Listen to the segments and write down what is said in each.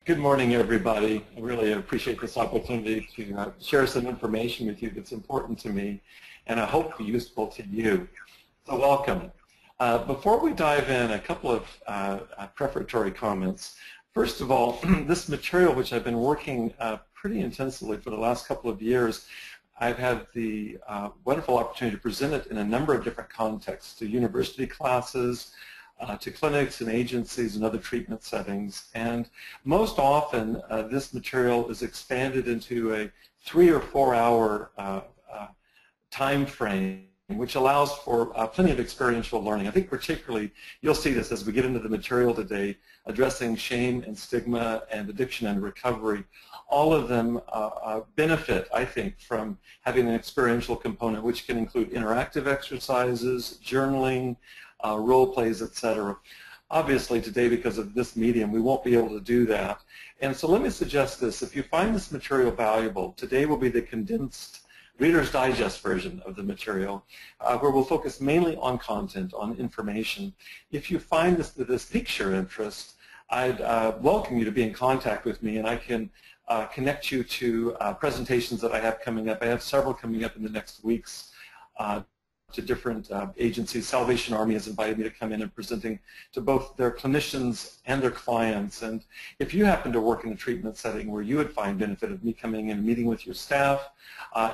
Good morning, everybody. I really appreciate this opportunity to share some information with you that's important to me and I hope useful to you. So welcome. Before we dive in, a couple of prefatory comments. First of all, this material, which I've been working pretty intensively for the last couple of years, I've had the wonderful opportunity to present it in a number of different contexts, to university classes, to clinics and agencies and other treatment settings. And most often, this material is expanded into a 3 or 4 hour time frame, which allows for plenty of experiential learning. I think particularly you'll see this as we get into the material today, addressing shame and stigma and addiction and recovery. All of them benefit, I think, from having an experiential component, which can include interactive exercises, journaling, role plays, etc. Obviously today, because of this medium, we won't be able to do that. And so let me suggest this. If you find this material valuable, today will be the condensed Reader's Digest version of the material, where we'll focus mainly on content, on information. If you find this piques your interest, I'd welcome you to be in contact with me, and I can connect you to presentations that I have coming up. I have several coming up in the next weeks to different agencies. Salvation Army has invited me to come in and presenting to both their clinicians and their clients. And if you happen to work in a treatment setting where you would find benefit of me coming in and meeting with your staff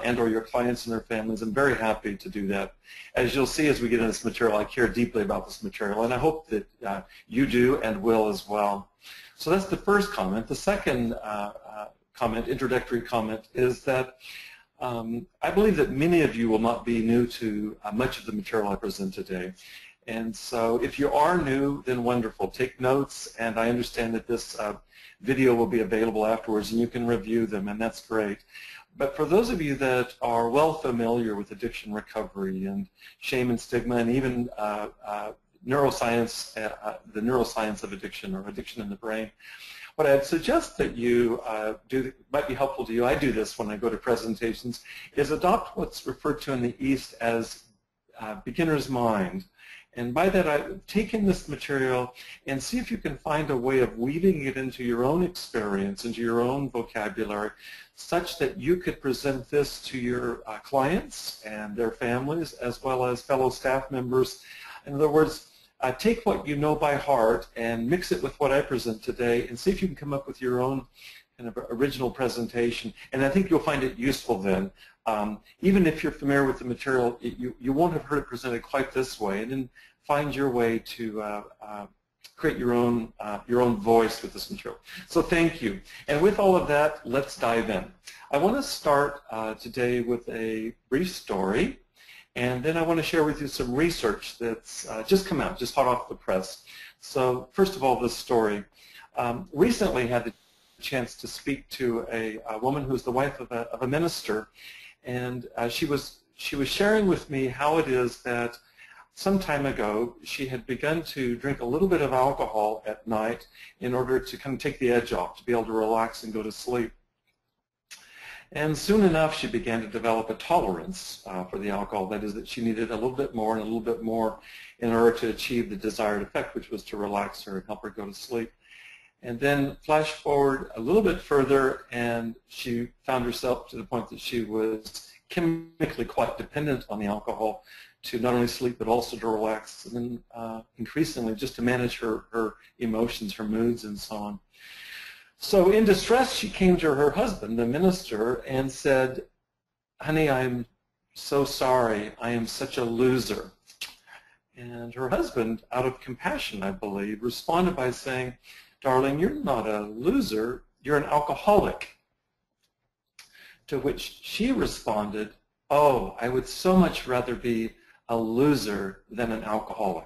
and or your clients and their families, I'm very happy to do that. As you'll see as we get into this material, I care deeply about this material, and I hope that you do and will as well. So that's the first comment. The second comment, introductory comment, is that I believe that many of you will not be new to much of the material I present today. And so if you are new, then wonderful. Take notes, and I understand that this video will be available afterwards, and you can review them, and that's great. But for those of you that are well familiar with addiction recovery and shame and stigma, and even neuroscience, the neuroscience of addiction or addiction in the brain, what I'd suggest that you do, might be helpful to you, I do this when I go to presentations, is adopt what's referred to in the East as beginner's mind. And by that, I take in this material and see if you can find a way of weaving it into your own experience, into your own vocabulary, such that you could present this to your clients and their families, as well as fellow staff members. In other words, take what you know by heart and mix it with what I present today and see if you can come up with your own kind of original presentation. And I think you'll find it useful then. Even if you're familiar with the material, you won't have heard it presented quite this way, and then find your way to create your own voice with this material. So thank you. And with all of that, let's dive in. I want to start today with a brief story. And then I want to share with you some research that's just come out, just hot off the press. So first of all, this story. Recently had the chance to speak to a woman who's the wife of a minister, and she was sharing with me how it is that some time ago she had begun to drink a little bit of alcohol at night in order to kind of take the edge off, to be able to relax and go to sleep. And soon enough, she began to develop a tolerance for the alcohol. That is, that she needed a little bit more and a little bit more in order to achieve the desired effect, which was to relax her and help her go to sleep. And then flash forward a little bit further, and she found herself to the point that she was chemically quite dependent on the alcohol to not only sleep but also to relax, and then increasingly just to manage her emotions, her moods, and so on. So in distress, she came to her husband, the minister, and said, "Honey, I'm so sorry. I am such a loser." And her husband, out of compassion, I believe, responded by saying, "Darling, you're not a loser. You're an alcoholic." To which she responded, "Oh, I would so much rather be a loser than an alcoholic."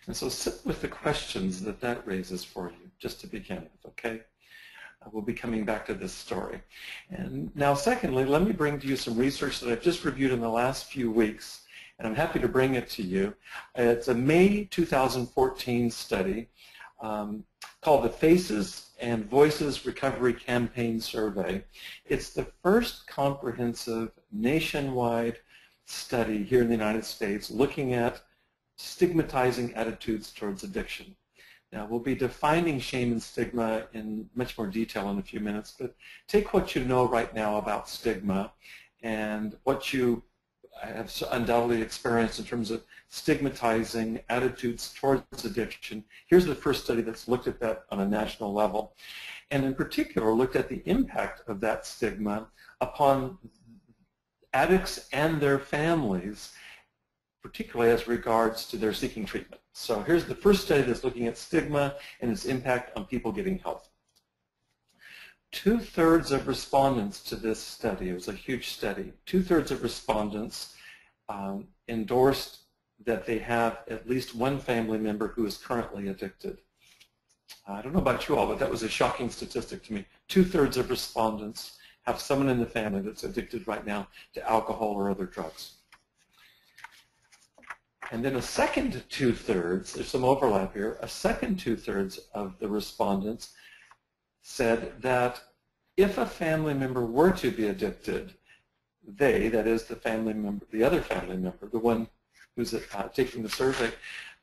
And so sit with the questions that that raises for you, just to begin with, okay? We'll be coming back to this story. And now, secondly, let me bring to you some research that I've just reviewed in the last few weeks, and I'm happy to bring it to you. It's a May 2014 study called the Faces and Voices Recovery Campaign Survey. It's the first comprehensive nationwide study here in the United States looking at stigmatizing attitudes towards addiction. Now, we'll be defining shame and stigma in much more detail in a few minutes, but take what you know right now about stigma and what you have undoubtedly experienced in terms of stigmatizing attitudes towards addiction. Here's the first study that's looked at that on a national level, and in particular looked at the impact of that stigma upon addicts and their families, particularly as regards to their seeking treatment. So here's the first study that's looking at stigma and its impact on people getting help. 2/3 of respondents to this study, it was a huge study, 2/3 of respondents endorsed that they have at least one family member who is currently addicted. I don't know about you all, but that was a shocking statistic to me. 2/3 of respondents have someone in the family that's addicted right now to alcohol or other drugs. And then a second 2/3, there's some overlap here, a second 2/3 of the respondents said that if a family member were to be addicted, they, that is the family member, the other family member, the one who's taking the survey,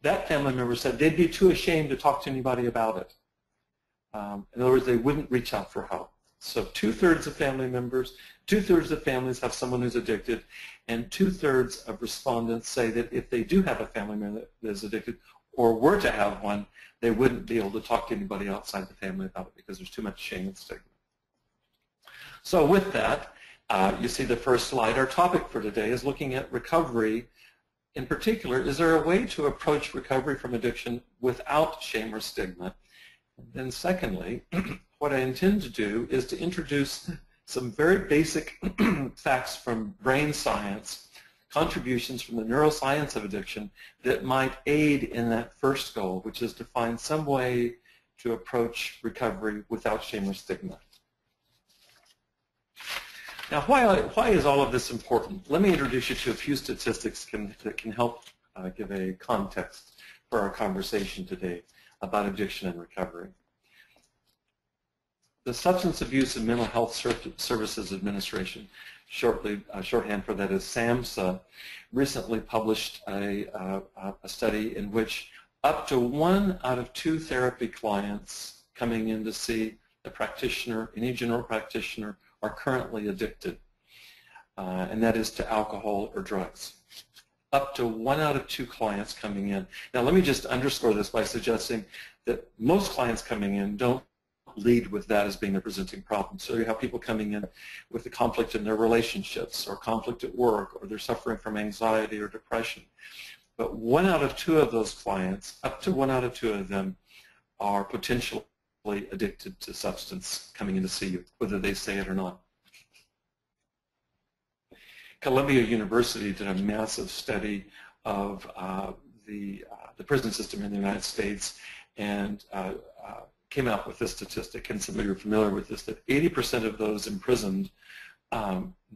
that family member said they'd be too ashamed to talk to anybody about it. In other words, they wouldn't reach out for help. So 2/3 of family members, 2/3 of families have someone who's addicted, and 2/3 of respondents say that if they do have a family member that is addicted or were to have one, they wouldn't be able to talk to anybody outside the family about it because there's too much shame and stigma. So with that, you see the first slide. Our topic for today is looking at recovery. In particular, is there a way to approach recovery from addiction without shame or stigma? And then secondly, what I intend to do is to introduce some very basic facts from brain science, contributions from the neuroscience of addiction that might aid in that first goal, which is to find some way to approach recovery without shame or stigma. Now, why is all of this important? Let me introduce you to a few statistics that can help give a context for our conversation today about addiction and recovery. The Substance Abuse and Mental Health Services Administration, shorthand for that is SAMHSA, recently published a study in which up to 1 out of 2 therapy clients coming in to see a practitioner, any general practitioner, are currently addicted, and that is to alcohol or drugs. Up to 1 out of 2 clients coming in. Now let me just underscore this by suggesting that most clients coming in don't lead with that as being a presenting problem. So you have people coming in with the conflict in their relationships or conflict at work, or they're suffering from anxiety or depression. But 1 out of 2 of those clients, up to 1 out of 2 of them, are potentially addicted to substance coming in to see you, whether they say it or not. Columbia University did a massive study of the prison system in the United States and came out with this statistic, and some of you are familiar with this, that 80% of those imprisoned,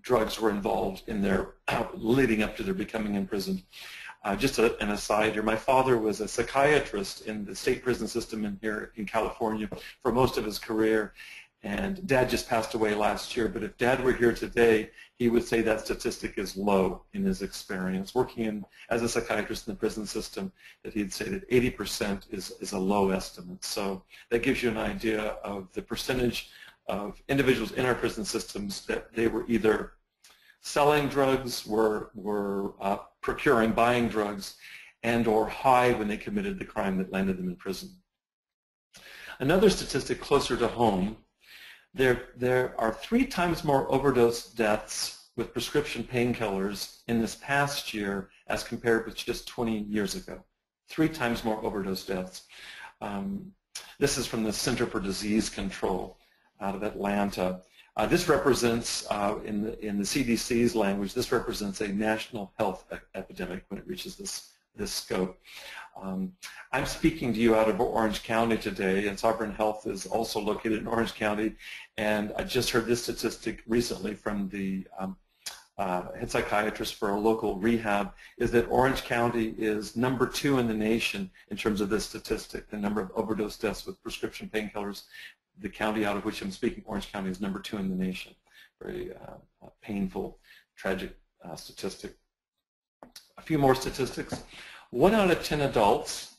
drugs were involved in their leading up to their becoming imprisoned. Just an aside here, my father was a psychiatrist in the state prison system here in California for most of his career, and Dad just passed away last year, but if Dad were here today, he would say that statistic is low in his experience. Working as a psychiatrist in the prison system, that he'd say that 80% is a low estimate. So that gives you an idea of the percentage of individuals in our prison systems that they were either selling drugs, were procuring, buying drugs, and or high when they committed the crime that landed them in prison. Another statistic closer to home, there are 3 times more overdose deaths with prescription painkillers in this past year as compared with just 20 years ago. 3 times more overdose deaths. This is from the Center for Disease Control out of Atlanta. This represents, in the CDC's language, this represents a national health epidemic when it reaches this scope. I'm speaking to you out of Orange County today, and Sovereign Health is also located in Orange County, and I just heard this statistic recently from the head psychiatrist for a local rehab, is that Orange County is number 2 in the nation in terms of this statistic, the number of overdose deaths with prescription painkillers. The county out of which I'm speaking, Orange County, is number 2 in the nation. Very painful, tragic statistic. A few more statistics. 1 out of 10 adults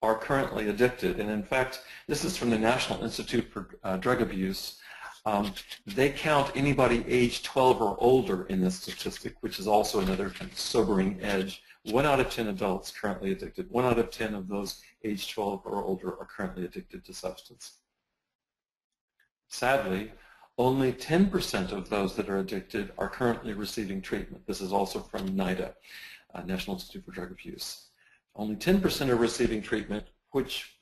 are currently addicted. And in fact, this is from the National Institute for Drug Abuse. They count anybody age 12 or older in this statistic, which is also another kind of sobering edge. 1 out of 10 adults currently addicted. 1 out of 10 of those age 12 or older are currently addicted to substance. Sadly, only 10% of those that are addicted are currently receiving treatment. This is also from NIDA, National Institute for Drug Abuse. Only 10% are receiving treatment, which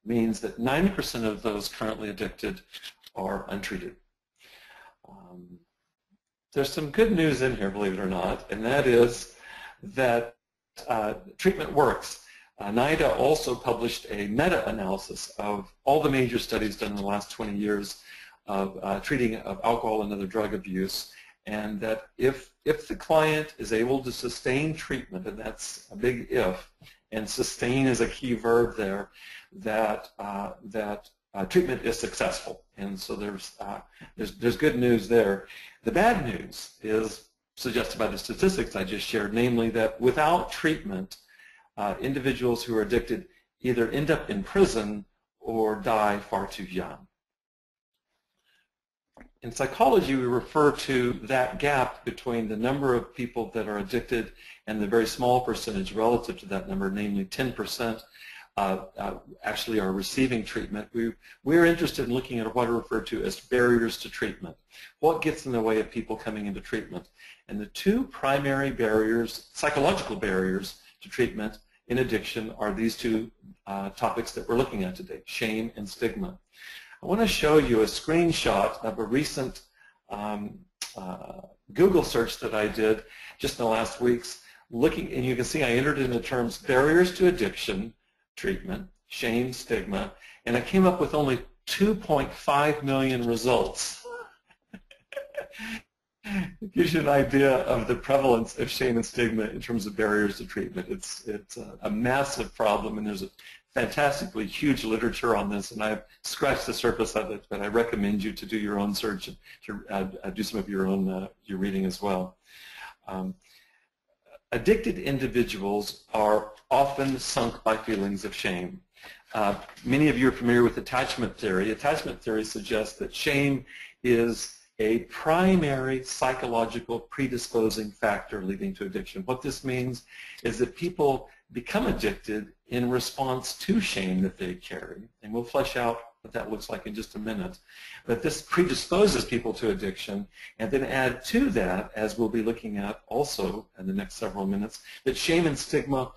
means that 90% of those currently addicted are untreated. There's some good news in here, believe it or not, and that is that treatment works. NIDA also published a meta-analysis of all the major studies done in the last 20 years of treating of alcohol and other drug abuse, and that if the client is able to sustain treatment, and that's a big if, and sustain is a key verb there, that treatment is successful. And so there's good news there. The bad news is suggested by the statistics I just shared, namely that without treatment, individuals who are addicted either end up in prison or die far too young. In psychology, we refer to that gap between the number of people that are addicted and the very small percentage relative to that number, namely 10%, actually are receiving treatment. We're interested in looking at what are referred to as barriers to treatment. What gets in the way of people coming into treatment? And the two primary barriers, psychological barriers to treatment in addiction, are these two topics that we're looking at today, shame and stigma. I want to show you a screenshot of a recent Google search that I did just in the last weeks, and you can see I entered in the terms barriers to addiction, treatment, shame, stigma, and I came up with only 2.5 million results. It gives you an idea of the prevalence of shame and stigma in terms of barriers to treatment. It's a massive problem, and there's a fantastically huge literature on this, and I've scratched the surface of it, but I recommend you to do your own search and to do some of your own your reading as well. Addicted individuals are often sunk by feelings of shame. Many of you are familiar with attachment theory. Attachment theory suggests that shame is a primary psychological predisposing factor leading to addiction. What this means is that people become addicted in response to shame that they carry, and we'll flesh out what that looks like in just a minute. But this predisposes people to addiction, and then add to that, as we'll be looking at also in the next several minutes, that shame and stigma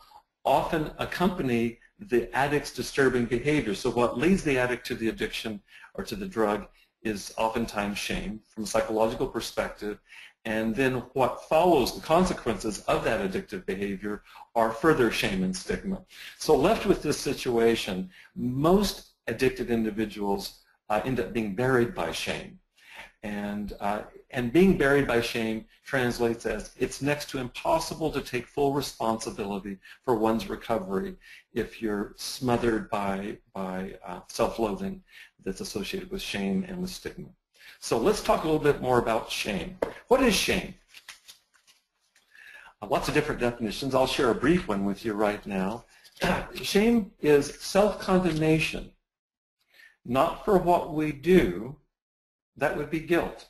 often accompany the addict's disturbing behavior. So what leads the addict to the addiction or to the drug is oftentimes shame from a psychological perspective, and then what follows, the consequences of that addictive behavior, are further shame and stigma. So left with this situation, most addicted individuals end up being buried by shame. And being buried by shame translates as it's next to impossible to take full responsibility for one's recovery if you're smothered by self-loathing that's associated with shame and with stigma. So let's talk a little bit more about shame. What is shame? Lots of different definitions. I'll share a brief one with you right now. Shame is self-condemnation, not for what we do. That would be guilt.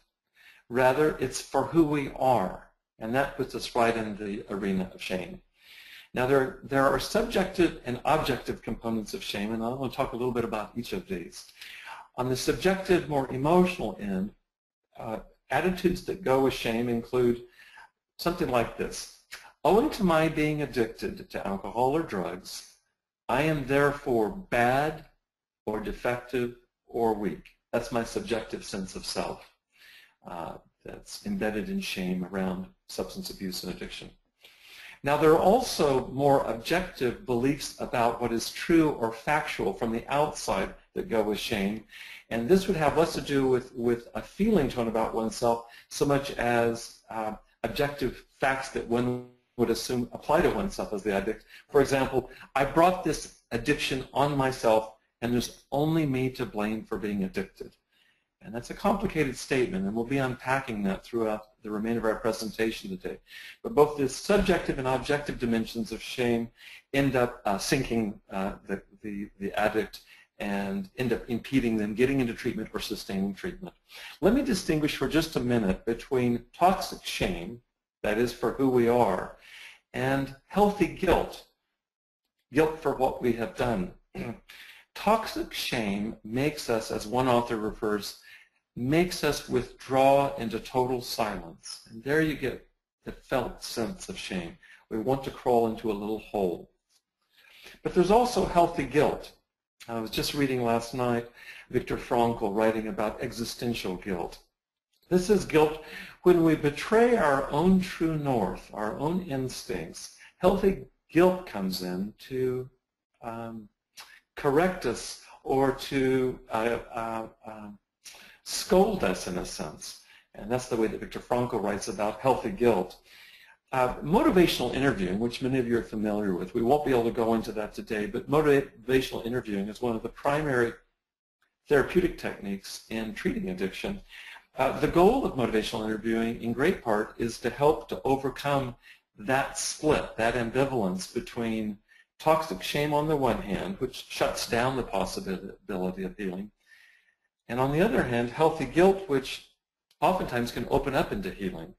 Rather, it's for who we are, and that puts us right in the arena of shame. Now, there are subjective and objective components of shame, and I want to talk a little bit about each of these. On the subjective, more emotional end, attitudes that go with shame include something like this. Owing to my being addicted to alcohol or drugs, I am therefore bad or defective or weak. That's my subjective sense of self that's embedded in shame around substance abuse and addiction. Now, there are also more objective beliefs about what is true or factual from the outside that go with shame, and this would have less to do with a feeling tone about oneself so much as objective facts that one would assume apply to oneself as the addict. For example, I brought this addiction on myself, and there's only me to blame for being addicted. And that's a complicated statement, and we'll be unpacking that throughout the remainder of our presentation today. But both the subjective and objective dimensions of shame end up sinking the addict and end up impeding them getting into treatment or sustaining treatment. Let me distinguish for just a minute between toxic shame, that is for who we are, and healthy guilt, guilt for what we have done. Toxic shame makes us, as one author refers, makes us withdraw into total silence. And there you get the felt sense of shame. We want to crawl into a little hole. But there's also healthy guilt. I was just reading last night Viktor Frankl writing about existential guilt. This is guilt when we betray our own true north, our own instincts. Healthy guilt comes in to correct us or to scold us in a sense. And that's the way that Viktor Frankl writes about healthy guilt. Motivational interviewing, which many of you are familiar with, we won't be able to go into that today, but motivational interviewing is one of the primary therapeutic techniques in treating addiction. The goal of motivational interviewing, in great part, is to help to overcome that split, that ambivalence between toxic shame on the one hand, which shuts down the possibility of healing, and on the other hand, healthy guilt, which oftentimes can open up into healing.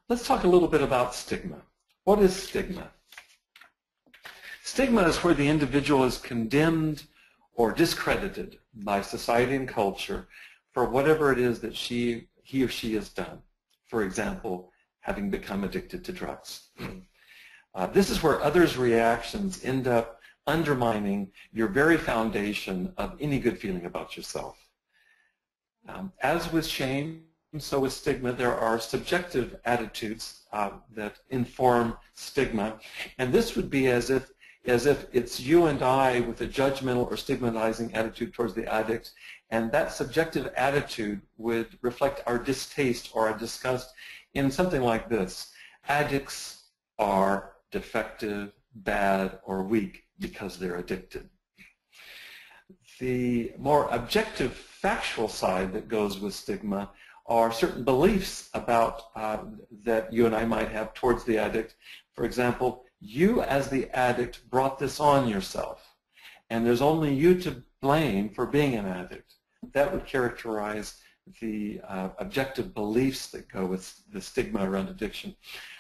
Let's talk a little bit about stigma. What is stigma? Stigma is where the individual is condemned or discredited by society and culture for whatever it is that he or she has done. For example, having become addicted to drugs. This is where others' reactions end up undermining your very foundation of any good feeling about yourself. As with shame, so with stigma, there are subjective attitudes that inform stigma, and this would be as if it's you and I with a judgmental or stigmatizing attitude towards the addict, and that subjective attitude would reflect our distaste or our disgust in something like this: addicts are defective, bad, or weak because they're addicted. The more objective, factual side that goes with stigma are certain beliefs about that you and I might have towards the addict. For example, you as the addict brought this on yourself, and there's only you to blame for being an addict. That would characterize the objective beliefs that go with the stigma around addiction.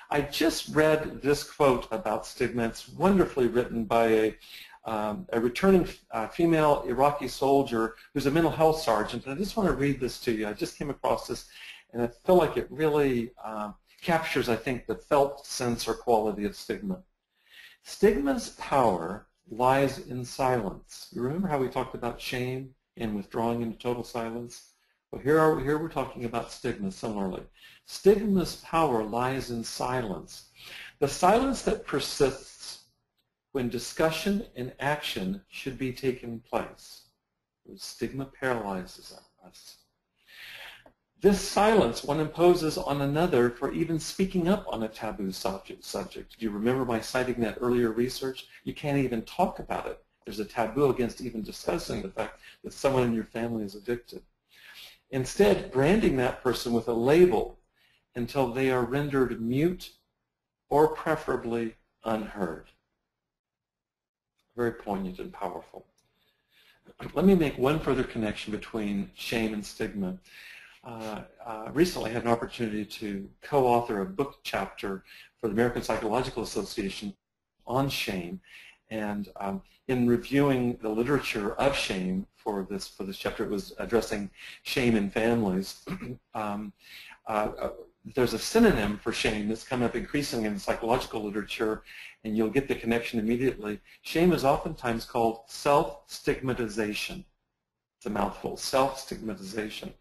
I just read this quote about stigma. It's wonderfully written by a returning female Iraqi soldier who's a mental health sergeant. And I just want to read this to you. I just came across this, and I feel like it really captures, I think, the felt sense or quality of stigma. Stigma's power lies in silence. You remember how we talked about shame and withdrawing into total silence? Well, here we're talking about stigma similarly. Stigma's power lies in silence. The silence that persists when discussion and action should be taking place. Stigma paralyzes us. This silence one imposes on another for even speaking up on a taboo subject. Do you remember my citing that earlier research? You can't even talk about it. There's a taboo against even discussing the fact that someone in your family is addicted. Instead, branding that person with a label until they are rendered mute or preferably unheard. Very poignant and powerful. Let me make one further connection between shame and stigma. Recently I had an opportunity to co-author a book chapter for the American Psychological Association on shame, and in reviewing the literature of shame for this chapter, it was addressing shame in families. There's a synonym for shame that's come up increasingly in the psychological literature, and you'll get the connection immediately. Shame is oftentimes called self-stigmatization. It's a mouthful, self-stigmatization.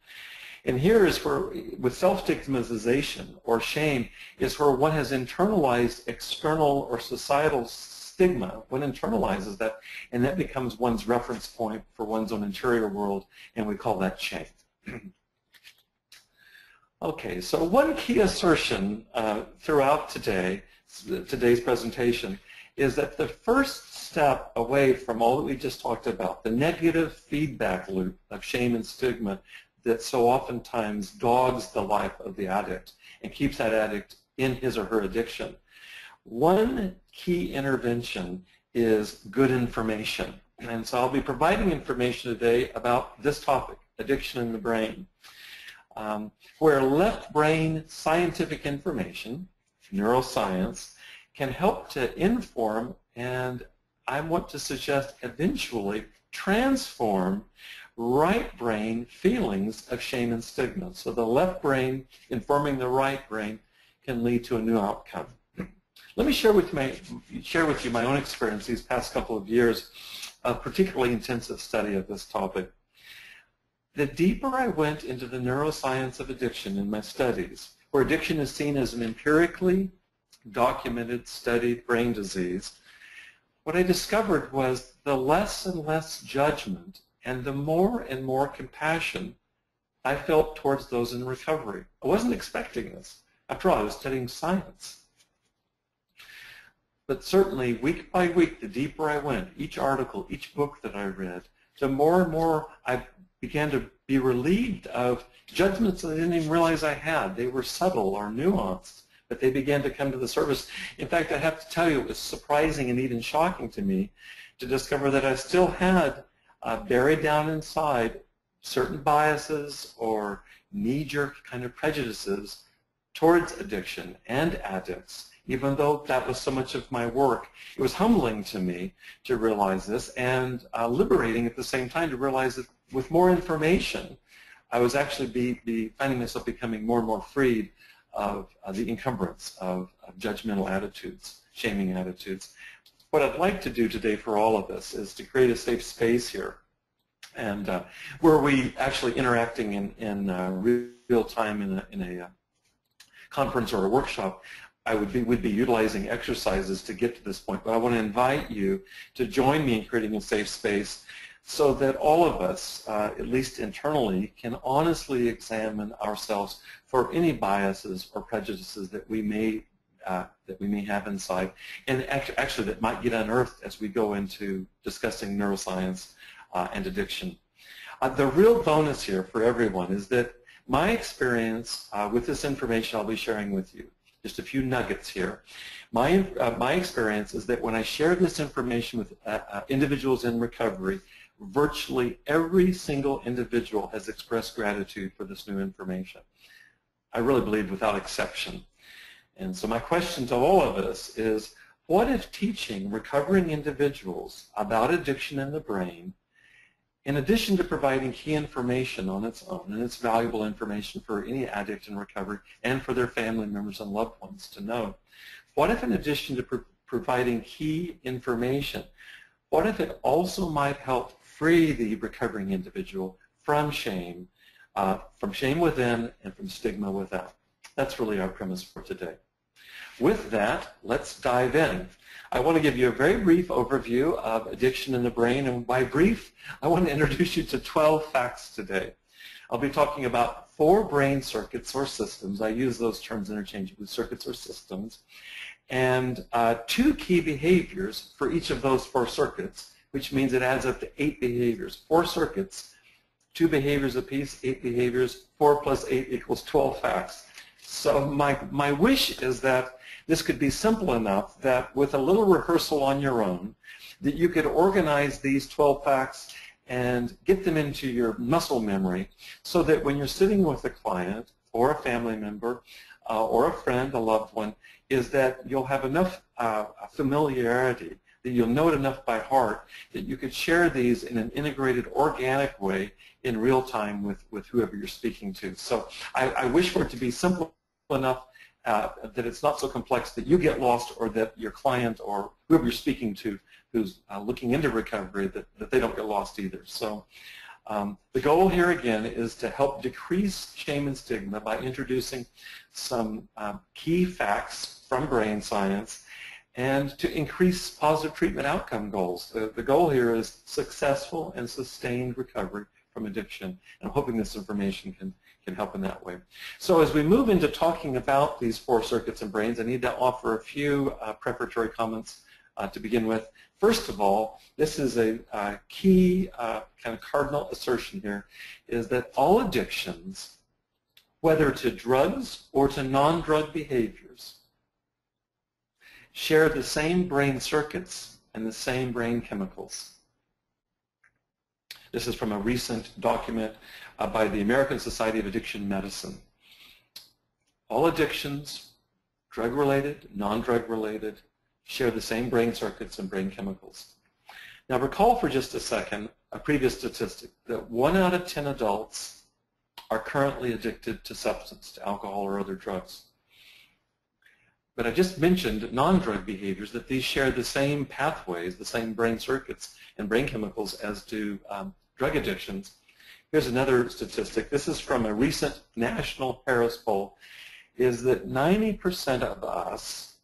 And here is where, with self-stigmatization or shame, is where one has internalized external or societal stigma. One internalizes that, and that becomes one's reference point for one's own interior world, and we call that shame. Okay, so one key assertion throughout today's presentation is that the first step away from all that we just talked about, the negative feedback loop of shame and stigma that so oftentimes dogs the life of the addict and keeps that addict in his or her addiction. One key intervention is good information. And so I'll be providing information today about this topic, addiction in the brain, where left brain scientific information, neuroscience, can help to inform and I want to suggest eventually transform right brain feelings of shame and stigma. So the left brain informing the right brain can lead to a new outcome. Let me share with you my own experience these past couple of years of particularly intensive study of this topic. The deeper I went into the neuroscience of addiction in my studies, where addiction is seen as an empirically documented, studied brain disease, what I discovered was the less and less judgment and the more and more compassion I felt towards those in recovery. I wasn't expecting this. After all, I was studying science. But certainly, week by week, the deeper I went, each article, each book that I read, the more and more I began to be relieved of judgments that I didn't even realize I had. They were subtle or nuanced, but they began to come to the surface. In fact, I have to tell you, it was surprising and even shocking to me to discover that I still had buried down inside certain biases or knee-jerk kind of prejudices towards addiction and addicts. Even though that was so much of my work, it was humbling to me to realize this and liberating at the same time to realize that with more information, I was actually finding myself becoming more and more freed of the encumbrance of judgmental attitudes, shaming attitudes. What I'd like to do today for all of us is to create a safe space here and where we actually interacting in real time in a conference or a workshop. I would be utilizing exercises to get to this point, but I want to invite you to join me in creating a safe space so that all of us, at least internally, can honestly examine ourselves for any biases or prejudices that we may have inside, and actually that might get unearthed as we go into discussing neuroscience and addiction. The real bonus here for everyone is that my experience with this information I'll be sharing with you, just a few nuggets here. My experience is that when I share this information with individuals in recovery, virtually every single individual has expressed gratitude for this new information. I really believe without exception. And so my question to all of us is, what if teaching recovering individuals about addiction in the brain, in addition to providing key information on its own, and it's valuable information for any addict in recovery and for their family members and loved ones to know, what if in addition to providing key information, what if it also might help free the recovering individual from shame within and from stigma without? That's really our premise for today. With that, let's dive in. I want to give you a very brief overview of addiction in the brain, and by brief, I want to introduce you to 12 facts today. I'll be talking about 4 brain circuits or systems. I use those terms interchangeably, circuits or systems, and 2 key behaviors for each of those 4 circuits, which means it adds up to 8 behaviors. 4 circuits, 2 behaviors apiece, 8 behaviors, 4 plus 8 equals 12 facts. So my wish is that this could be simple enough that with a little rehearsal on your own, that you could organize these 12 facts and get them into your muscle memory so that when you're sitting with a client or a family member or a friend, a loved one, is that you'll have enough familiarity, that you'll know it enough by heart, that you could share these in an integrated, organic way in real time with whoever you're speaking to. So I wish for it to be simple enough that it's not so complex that you get lost or that your client or whoever you're speaking to who's looking into recovery, that they don't get lost either. So the goal here again is to help decrease shame and stigma by introducing some key facts from brain science and to increase positive treatment outcome goals. The goal here is successful and sustained recovery from addiction, and I'm hoping this information can help in that way. So as we move into talking about these 4 circuits and brains, I need to offer a few preparatory comments to begin with. First of all, this is a key kind of cardinal assertion here, is that all addictions, whether to drugs or to non-drug behaviors, share the same brain circuits and the same brain chemicals. This is from a recent document by the American Society of Addiction Medicine. All addictions, drug-related, non-drug related, share the same brain circuits and brain chemicals. Now recall for just a second a previous statistic that 1 out of 10 adults are currently addicted to substance, to alcohol or other drugs. But I just mentioned non-drug behaviors, that these share the same pathways, the same brain circuits and brain chemicals as do drug addictions. Here's another statistic. This is from a recent National Harris poll, is that 90% of us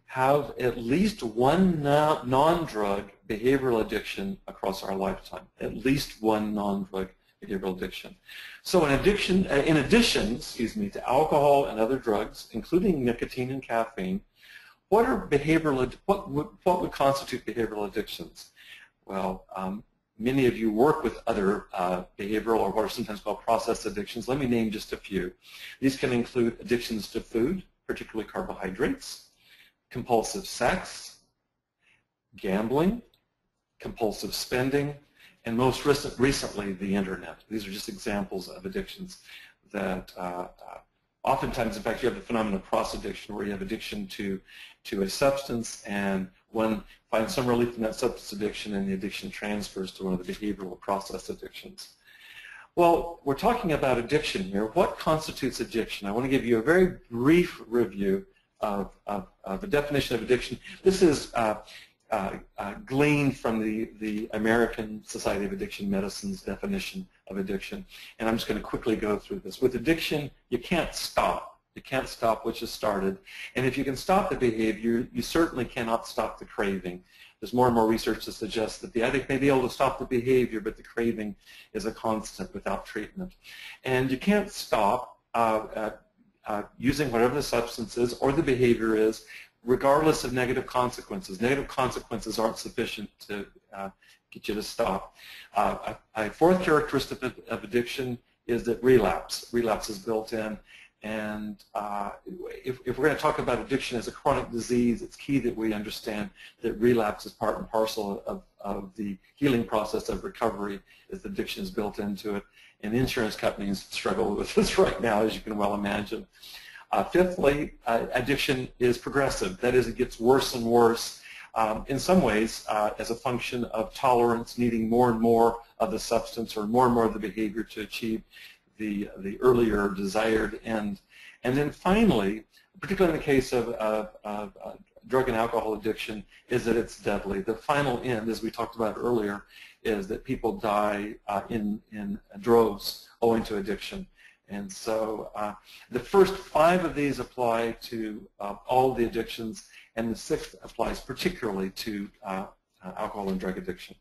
have at least one non-drug behavioral addiction across our lifetime, at least one non-drug behavioral addiction. So in addition to alcohol and other drugs, including nicotine and caffeine, what would constitute behavioral addictions? Well, many of you work with other behavioral or what are sometimes called process addictions. Let me name just a few. These can include addictions to food, particularly carbohydrates, compulsive sex, gambling, compulsive spending, and most recently, the internet. These are just examples of addictions that oftentimes, in fact, you have the phenomenon of cross-addiction, where you have addiction to a substance, and one finds some relief in that substance addiction, and the addiction transfers to one of the behavioral process addictions. Well, we're talking about addiction here. What constitutes addiction? I want to give you a very brief review of the definition of addiction. This is gleaned from the American Society of Addiction Medicine's definition of addiction, and I'm just going to quickly go through this. With addiction, you can't stop. You can't stop what you started, and if you can stop the behavior, you certainly cannot stop the craving. There's more and more research to suggest that the addict may be able to stop the behavior, but the craving is a constant without treatment. And you can't stop using whatever the substance is or the behavior is, regardless of negative consequences. Negative consequences aren't sufficient to get you to stop. A fourth characteristic of addiction is that relapse. Relapse is built in. And if we're going to talk about addiction as a chronic disease, it's key that we understand that relapse is part and parcel of the healing process of recovery, as addiction is built into it. And insurance companies struggle with this right now, as you can well imagine. Fifthly, addiction is progressive. That is, it gets worse and worse, in some ways as a function of tolerance, needing more and more of the substance or more and more of the behavior to achieve the earlier desired end. And then finally, particularly in the case of drug and alcohol addiction, is that it's deadly. The final end, as we talked about earlier, is that people die in droves owing to addiction. And so the first 5 of these apply to all the addictions, and the 6th applies particularly to alcohol and drug addiction.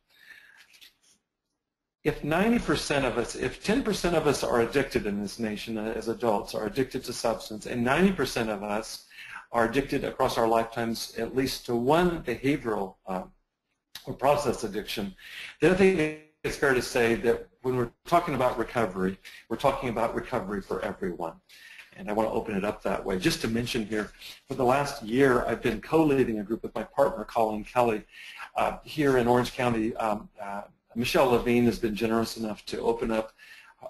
If 90% of us, if 10% of us are addicted in this nation as adults, are addicted to substance, and 90% of us are addicted across our lifetimes at least to one behavioral or process addiction, then I think it's fair to say that when we're talking about recovery, we're talking about recovery for everyone. And I want to open it up that way. Just to mention here, for the last year, I've been co-leading a group with my partner, Colin Kelly, here in Orange County. Michelle Levine has been generous enough to open up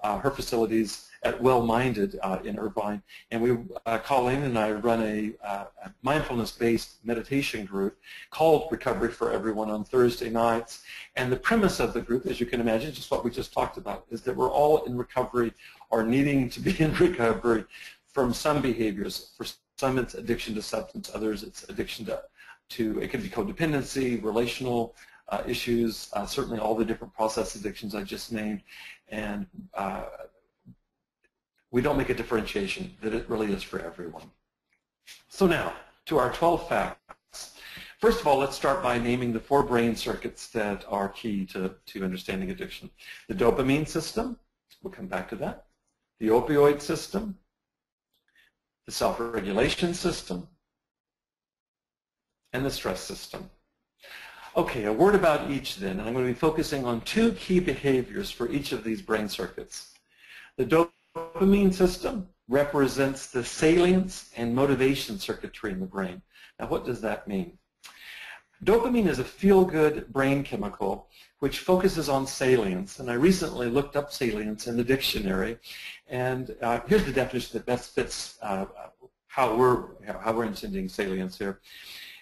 her facilities at Well-Minded in Irvine, and Colleen and I run a mindfulness-based meditation group called Recovery for Everyone on Thursday nights. And the premise of the group, as you can imagine, just what we just talked about, is that we're all in recovery or needing to be in recovery from some behaviors. For some, it's addiction to substance; others, it's addiction to it can be codependency, relational issues, certainly all the different process addictions I just named, and we don't make a differentiation, that it really is for everyone. So now, to our 12 facts. First of all, let's start by naming the 4 brain circuits that are key to understanding addiction. The dopamine system, we'll come back to that. The opioid system, the self-regulation system, and the stress system. Okay, a word about each then, and I'm going to be focusing on two key behaviors for each of these brain circuits. The dopamine system represents the salience and motivation circuitry in the brain. Now, what does that mean? Dopamine is a feel-good brain chemical which focuses on salience, and I recently looked up salience in the dictionary, and here's the definition that best fits how we're intending salience here.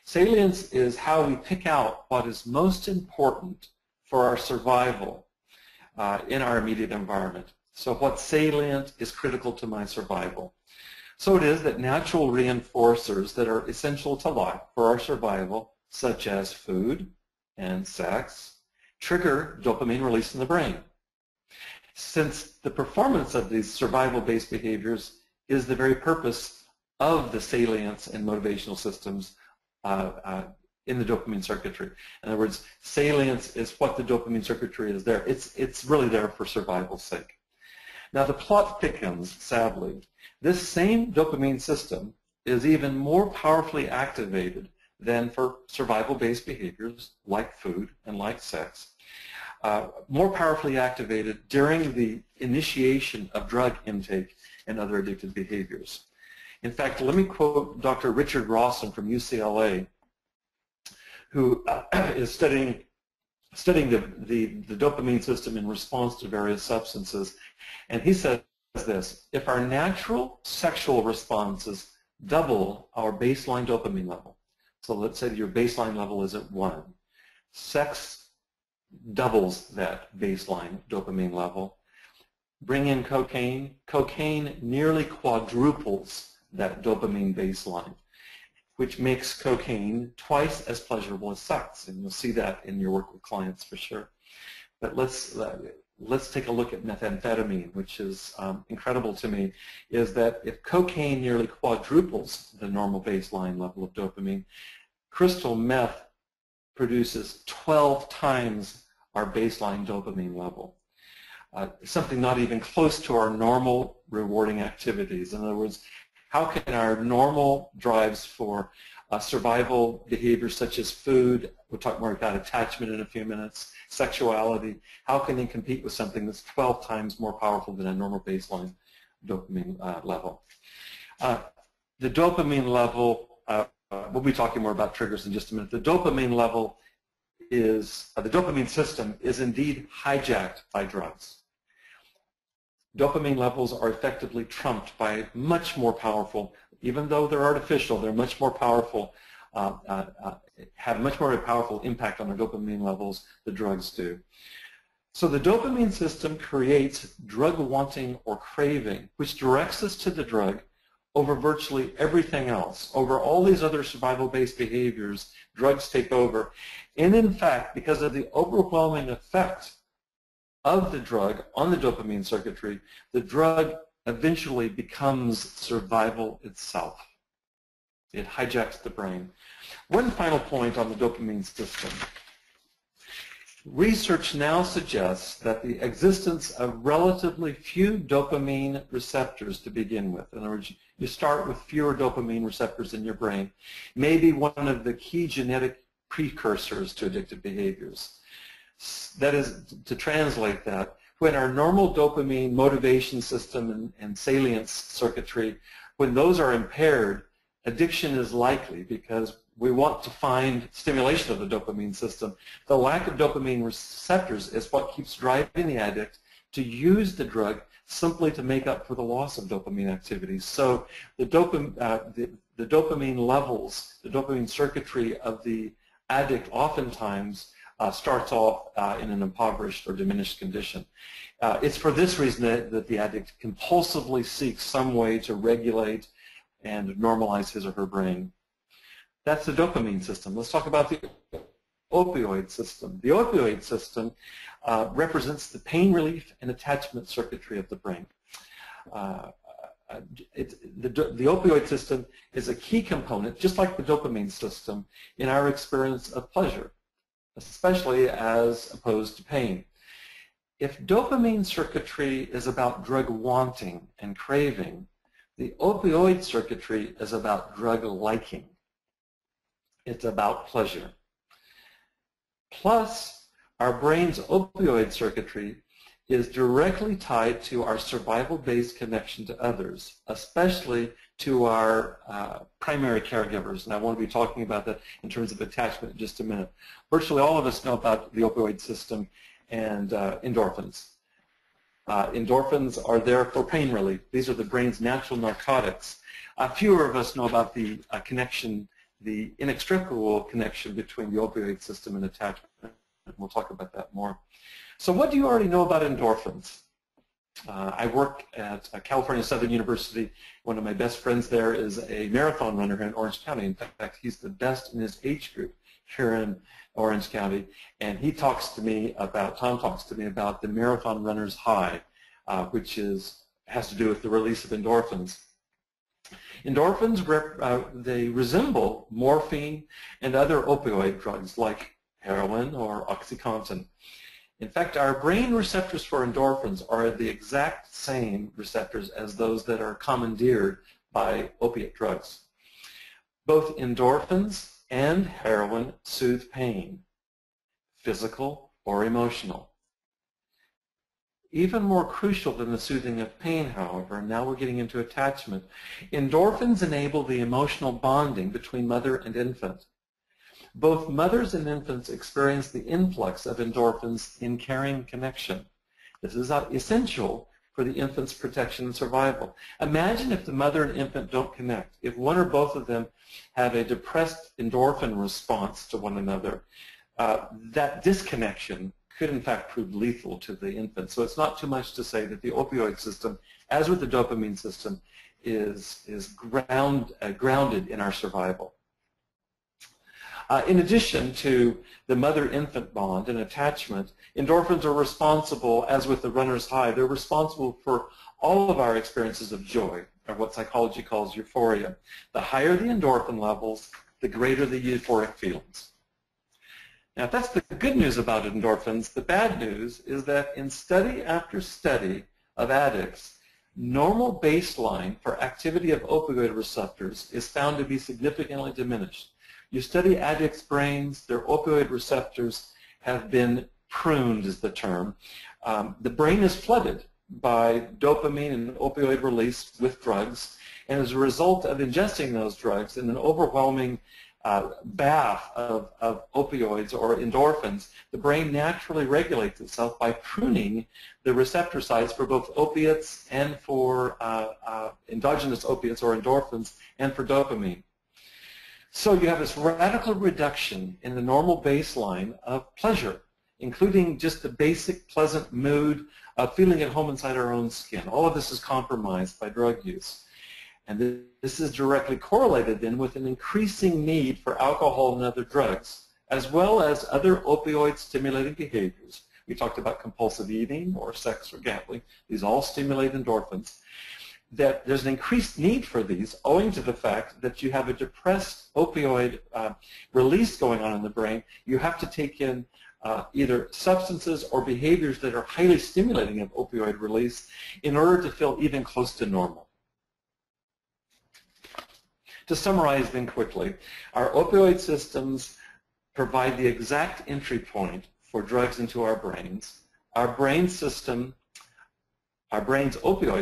Salience is how we pick out what is most important for our survival in our immediate environment. So what's salient is critical to my survival. So it is that natural reinforcers that are essential to life for our survival, such as food and sex, trigger dopamine release in the brain. Since the performance of these survival-based behaviors is the very purpose of the salience and motivational systems in the dopamine circuitry. In other words, salience is what the dopamine circuitry is there. It's really there for survival's sake. Now the plot thickens, sadly. This same dopamine system is even more powerfully activated than for survival-based behaviors like food and like sex, more powerfully activated during the initiation of drug intake and other addictive behaviors. In fact, let me quote Dr. Richard Rawson from UCLA, who is studying the dopamine system in response to various substances, and he says this: if our natural sexual responses double our baseline dopamine level, so let's say your baseline level is at 1, sex doubles that baseline dopamine level. Bring in cocaine, cocaine nearly quadruples that dopamine baseline, which makes cocaine twice as pleasurable as sex, and you'll see that in your work with clients for sure. But let's take a look at methamphetamine, which is incredible to me, is that if cocaine nearly quadruples the normal baseline level of dopamine, crystal meth produces 12 times our baseline dopamine level, something not even close to our normal rewarding activities. In other words, how can our normal drives for survival behaviors such as food, we'll talk more about attachment in a few minutes, sexuality, how can they compete with something that's 12 times more powerful than a normal baseline dopamine level? The dopamine level, we'll be talking more about triggers in just a minute. The dopamine level is, the dopamine system is indeed hijacked by drugs. Dopamine levels are effectively trumped by much more powerful, even though they're artificial, they're much more powerful, have much more powerful impact on our dopamine levels than drugs do. So the dopamine system creates drug wanting or craving, which directs us to the drug over virtually everything else. Over all these other survival-based behaviors, drugs take over. And in fact, because of the overwhelming effect of the drug on the dopamine circuitry, the drug eventually becomes survival itself. It hijacks the brain. One final point on the dopamine system. Research now suggests that the existence of relatively few dopamine receptors to begin with, in other words, you start with fewer dopamine receptors in your brain, may be one of the key genetic precursors to addictive behaviors. That is, to translate that, when our normal dopamine motivation system and salience circuitry, when those are impaired, addiction is likely because we want to find stimulation of the dopamine system. The lack of dopamine receptors is what keeps driving the addict to use the drug simply to make up for the loss of dopamine activities. So the dopamine levels, the dopamine circuitry of the addict oftentimes starts off in an impoverished or diminished condition. It's for this reason that the addict compulsively seeks some way to regulate and normalize his or her brain. That's the dopamine system. Let's talk about the opioid system. The opioid system represents the pain relief and attachment circuitry of the brain. The opioid system is a key component, just like the dopamine system, in our experience of pleasure, especially as opposed to pain. If dopamine circuitry is about drug wanting and craving, the opioid circuitry is about drug liking. It's about pleasure. Plus, our brain's opioid circuitry is directly tied to our survival-based connection to others, especially to our primary caregivers. And I want to be talking about that in terms of attachment in just a minute. Virtually all of us know about the opioid system and endorphins. Endorphins are there for pain relief. These are the brain's natural narcotics. Fewer of us know about the connection, the inextricable connection between the opioid system and attachment. We'll talk about that more. So what do you already know about endorphins? I work at California Southern University. One of my best friends there is a marathon runner here in Orange County. In fact, he's the best in his age group here in Orange County. And he talks to me about, Tom talks to me about the marathon runner's high, which has to do with the release of endorphins. Endorphins, they resemble morphine and other opioid drugs like heroin or OxyContin. In fact, our brain receptors for endorphins are the exact same receptors as those that are commandeered by opiate drugs. Both endorphins and heroin soothe pain, physical or emotional. Even more crucial than the soothing of pain, however, and now we're getting into attachment, endorphins enable the emotional bonding between mother and infant. Both mothers and infants experience the influx of endorphins in caring connection. This is essential for the infant's protection and survival. Imagine if the mother and infant don't connect. If one or both of them have a depressed endorphin response to one another, that disconnection could in fact prove lethal to the infant. So it's not too much to say that the opioid system, as with the dopamine system, is grounded in our survival. In addition to the mother-infant bond and attachment, endorphins are responsible, as with the runner's high, they're responsible for all of our experiences of joy, or what psychology calls euphoria. The higher the endorphin levels, the greater the euphoric feelings. Now, if that's the good news about endorphins, the bad news is that in study after study of addicts, normal baseline for activity of opioid receptors is found to be significantly diminished. You study addicts' brains, their opioid receptors have been pruned, is the term. The brain is flooded by dopamine and opioid release with drugs, and as a result of ingesting those drugs in an overwhelming bath of opioids or endorphins, the brain naturally regulates itself by pruning the receptor sites for both opiates and for endogenous opiates or endorphins and for dopamine. So you have this radical reduction in the normal baseline of pleasure, including just the basic pleasant mood of feeling at home inside our own skin. All of this is compromised by drug use. And this is directly correlated then with an increasing need for alcohol and other drugs, as well as other opioid-stimulating behaviors. We talked about compulsive eating or sex or gambling. These all stimulate endorphins. That there's an increased need for these owing to the fact that you have a depressed opioid release going on in the brain. You have to take in either substances or behaviors that are highly stimulating of opioid release in order to feel even close to normal. To summarize then quickly, our opioid systems provide the exact entry point for drugs into our brains. Our brain's opioid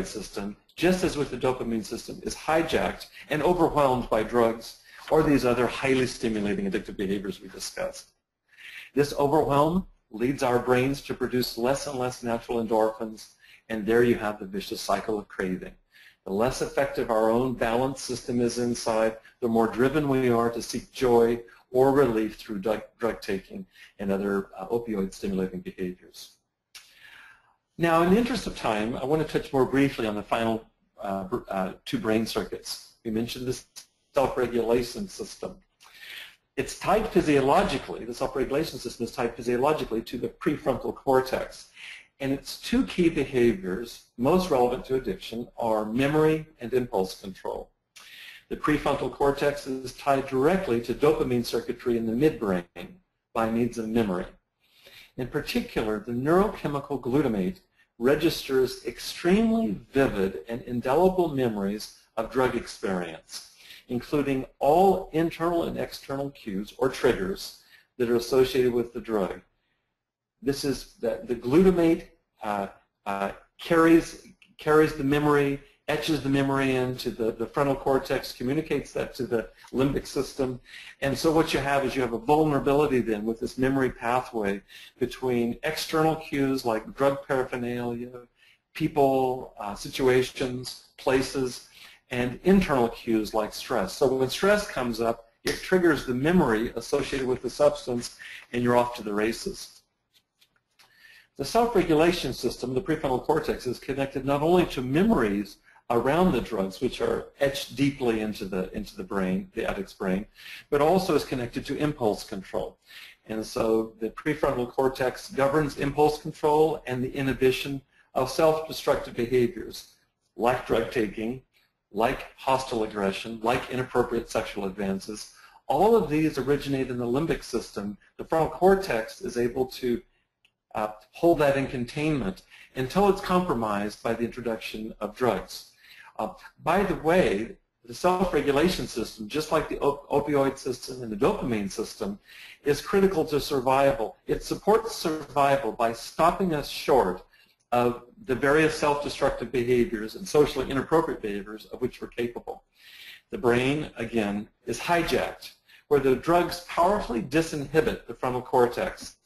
system, just as with the dopamine system, is hijacked and overwhelmed by drugs or these other highly stimulating addictive behaviors we discussed. This overwhelm leads our brains to produce less and less natural endorphins, and there you have the vicious cycle of craving. The less effective our own balance system is inside, the more driven we are to seek joy or relief through drug taking and other opioid-stimulating behaviors. Now, in the interest of time, I want to touch more briefly on the final two brain circuits. We mentioned this self-regulation system. It's tied physiologically, the self-regulation system is tied physiologically to the prefrontal cortex. And its two key behaviors, most relevant to addiction, are memory and impulse control. The prefrontal cortex is tied directly to dopamine circuitry in the midbrain by means of memory. In particular, the neurochemical glutamate registers extremely vivid and indelible memories of drug experience. including all internal and external cues or triggers that are associated with the drug. This is the glutamate carries the memory, etches the memory into the frontal cortex, communicates that to the limbic system. And so what you have is you have a vulnerability then with this memory pathway between external cues like drug paraphernalia, people, situations, places, and internal cues like stress. So when stress comes up, it triggers the memory associated with the substance, and you're off to the races. The self-regulation system, the prefrontal cortex, is connected not only to memories around the drugs, which are etched deeply into the brain, the addict's brain, but also is connected to impulse control. And so the prefrontal cortex governs impulse control and the inhibition of self-destructive behaviors like drug taking, like hostile aggression, like inappropriate sexual advances. All of these originate in the limbic system. The frontal cortex is able to hold that in containment until it's compromised by the introduction of drugs. By the way, the self-regulation system, just like the opioid system and the dopamine system, is critical to survival. It supports survival by stopping us short of the various self-destructive behaviors and socially inappropriate behaviors of which we're capable. The brain, again, is hijacked, where the drugs powerfully disinhibit the frontal cortex,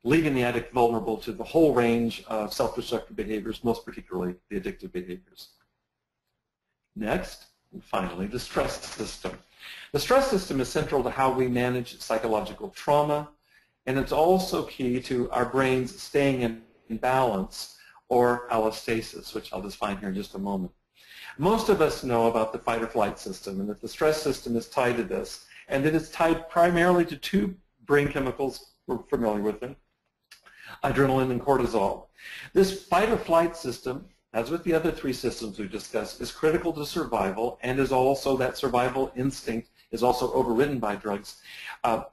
leaving the addict vulnerable to the whole range of self-destructive behaviors, most particularly the addictive behaviors. Next, and finally, the stress system. The stress system is central to how we manage psychological trauma, and it's also key to our brains staying in balance, or allostasis, which I'll define here in just a moment. Most of us know about the fight or flight system, and that the stress system is tied to this, and that it's tied primarily to two brain chemicals. We're familiar with them: adrenaline and cortisol. This fight or flight system, as with the other three systems we've discussed, is critical to survival, and is also, that survival instinct is also overridden by drugs.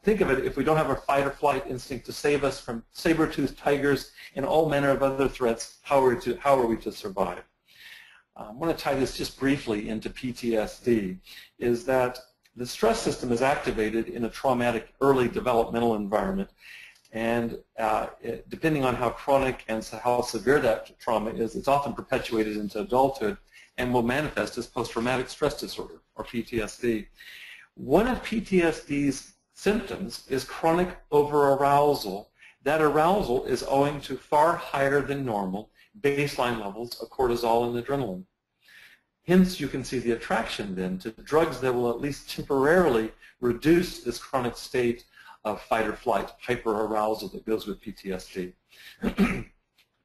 Think of it, if we don't have a fight or flight instinct to save us from saber-toothed tigers and all manner of other threats, how are we to survive? I want to tie this just briefly into PTSD, is that the stress system is activated in a traumatic early developmental environment, and depending on how chronic and how severe that trauma is, it's often perpetuated into adulthood and will manifest as post-traumatic stress disorder, or PTSD. One of PTSD's symptoms is chronic over-arousal. That arousal is owing to far higher than normal baseline levels of cortisol and adrenaline. Hence, you can see the attraction then to drugs that will at least temporarily reduce this chronic state of fight or flight, hyperarousal that goes with PTSD.